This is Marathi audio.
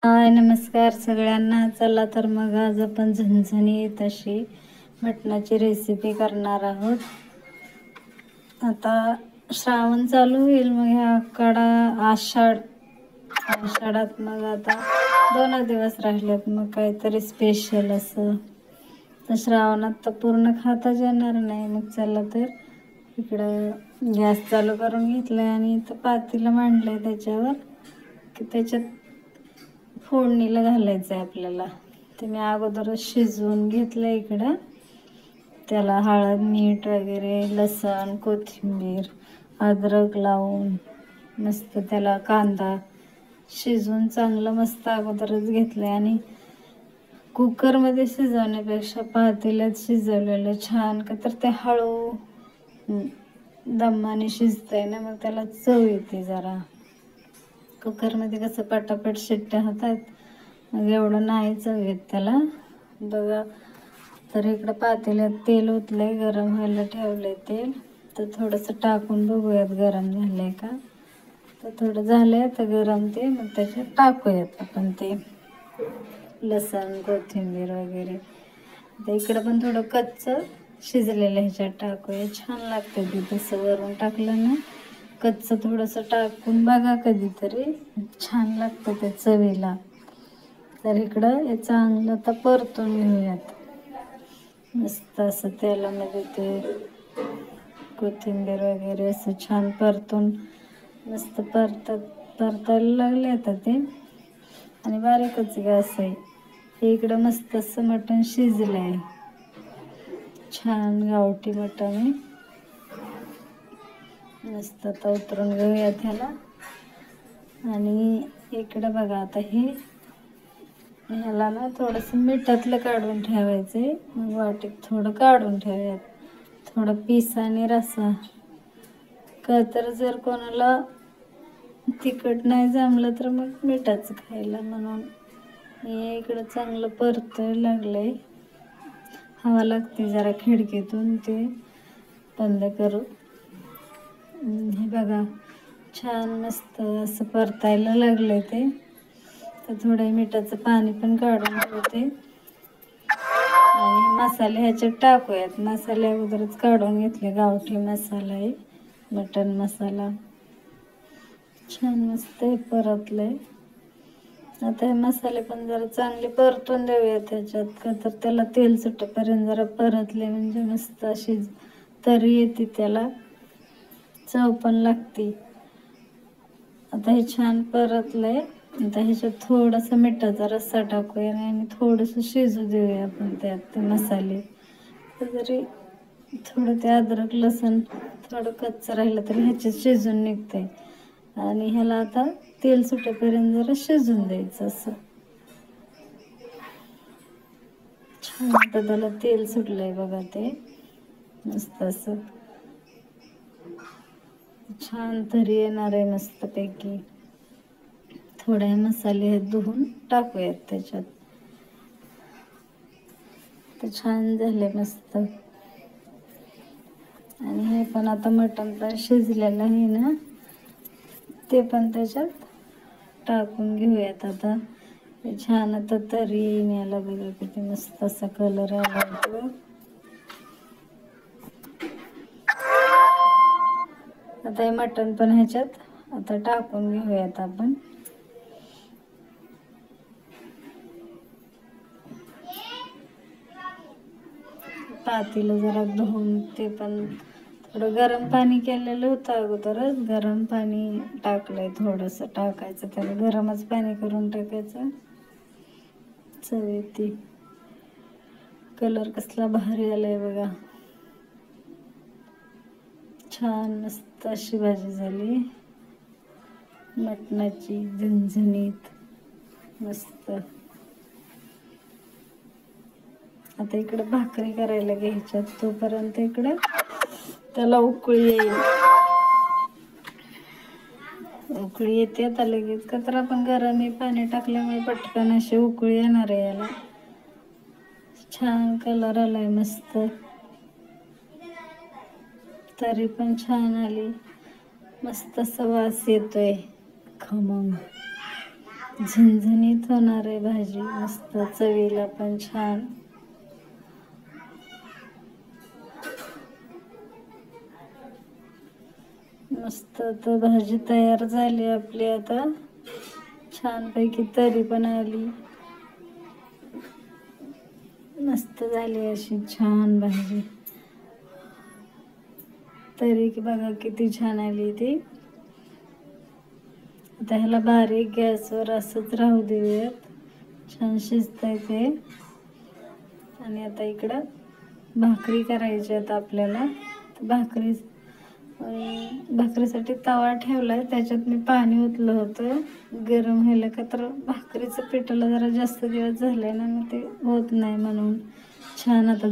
हाय नमस्कार सगळ्यांना. चला तर मग आज आपण झणझणीत अशी मटणाची रेसिपी करणार आहोत. आता श्रावण चालू होईल, मग ह्या आषाढात मग आता 2 दिवस राहिलेत. मग काहीतरी स्पेशल असं तर श्रावणात तर पूर्ण खाताच येणार नाही. मग चला तर इकडं गॅस चालू करून घेतलाय आणि इथं पातेलं मांडलंय त्याच्यावर की त्याच्यात फोडणीला घालायचं आहे आपल्याला. ते मी अगोदरच शिजवून घेतलं इकडं. त्याला हळद मीठ वगैरे लसण कोथिंबीर अद्रक लावून मस्त त्याला कांदा शिजवून चांगलं मस्त अगोदरच घेतलं. आणि कुकरमध्ये शिजवण्यापेक्षा पातेल्यात शिजवलेलं छान, का तर ते हळू दमाने शिजतंय ना, मग त्याला चव येते जरा. कुकरमध्ये कसं पटापट शिट्ट्या होतात, मग एवढं नाही चव येत त्याला. बघा तर इकडं पातेल्यात तेल ओतलंय, गरम व्हायला ठेवलंय तेल. तर थोडंसं टाकून बघूयात गरम झालंय का. तर थोडं झालंय आता गरम ते, मग त्याच्यात टाकूयात आपण ते लसण कोथिंबीर वगैरे. आता इकडं पण थोडं कच्चं शिजलेलं ह्याच्यात टाकूया, छान लागतं ते तसं वरून टाकलं ना. कच्चं थोडंसं टाकून बघा कधीतरी, छान लागतं ते चवीला. तर इकडं हे चांगलं आता परतून घेऊयात मस्त असं तेलामध्ये. ते कोथिंबीर वगैरे असं छान परतून मस्त परतायला लागले आता ते. आणि बारीकच गॅस आहे. हे इकडं मस्त असं मटण शिजलंय, छान गावठी मटण आहे. मस्त आता उतरून घेऊयात ह्याला. आणि इकडं बघा आता ह्याला ना थोडंसं मिठातलं काढून ठेवायचंय. मग वाटीत थोडं काढून ठेवूयात, थोडं पीस आणि रस्सा. का तर जर कोणाला तिखट नाही जमलं तर मग मिठाचं खायला, म्हणून हे इकडं चांगलं परतायला लागलंय. हवा लागते जरा खिडकीतून, ते बंद करू. हे बघा छान मस्त असं परतायला लागलंय ते. तर थोडं मिठाचं पाणी पण काढून ठेवते. आणि मसाले ह्याच्यात टाकूयात. मसाले अगोदरच काढून घेतले, गावठी मसाला आहे, मटण मसाला. छान मस्त हे परतलंय. आता हे मसाले पण जरा चांगले परतून देऊया त्याच्यात, का तर त्याला तेल सुटेपर्यंत जरा परतले म्हणजे मस्त अशी तरी येते त्याला, चव पण लागते. आता हे छान परतलंय. आता ह्याच्यात थोडासा मिठाचा रस्सा टाकूया आणि थोडंसं शिजू देऊया आपण त्यात ते मसाले. तर जरी थोडं ते अद्रक लसण थोडं कच्चं राहिलं तरी ह्याच्यात शिजून निघतंय. आणि ह्याला आता तेल सुटेपर्यंत जरा शिजून द्यायचं असं. छान आता त्याला तेल सुटलंय बघा, ते मस्त असं छान तरी येणार आहे मस्तपैकी. थोडे मसाले धुवून टाकूयात त्याच्यात. ते छान झाले मस्त. आणि हे पण आता मटण पण शिजलेलं आहे ना, ते पण त्याच्यात टाकून घेऊयात आता. ते छान आता तरी याला बघा किती मस्त असा कलर आला होता. आता हे मटण पण ह्याच्यात आता टाकून घेऊयात आपण. पातेलं जरा धुवून ते पण थोडं गरम पाणी केलेलं होतं अगोदरच. गरम पाणी टाकलंय, थोडंसं टाकायचं त्याला, गरमच पाणी करून टाकायचं, चव येते. कलर कसला भारी आलाय बघा, छान मस्त अशी भाजी झाली मटणाची झणझणीत मस्त. आता इकडं भाकरी करायला घ्यायच्यात, तोपर्यंत इकडं त्याला उकळी येईल. उकळी येते आता लगेच, का तर आपण गरम पाणी टाकल्यामुळे पटकन अशी उकळी येणार आहे याला. छान कलर आलाय मस्त, तरी पण छान आली, मस्त असा वास येतोय खमंग. झणझणीत होणार आहे भाजी, मस्त चवीला पण छान. मस्त तर भाजी तयार झाली आपली आता, छानपैकी तरी पण आली, मस्त झाली अशी छान भाजी. तरी की बघा किती छान आली ती. आता ह्याला बारीक गॅसवर असंच राहू देऊयात, छान शिजतंय ते. आणि आता इकडं भाकरी करायची आहेत आपल्याला. भाकरीसाठी तवा ठेवलाय, त्याच्यात मी पाणी ओतलं होतं गरम व्हायला का, तर भाकरीचं पिठाला जरा जास्त दिवस झालंय ना, मग ते होत नाही म्हणून. छान आता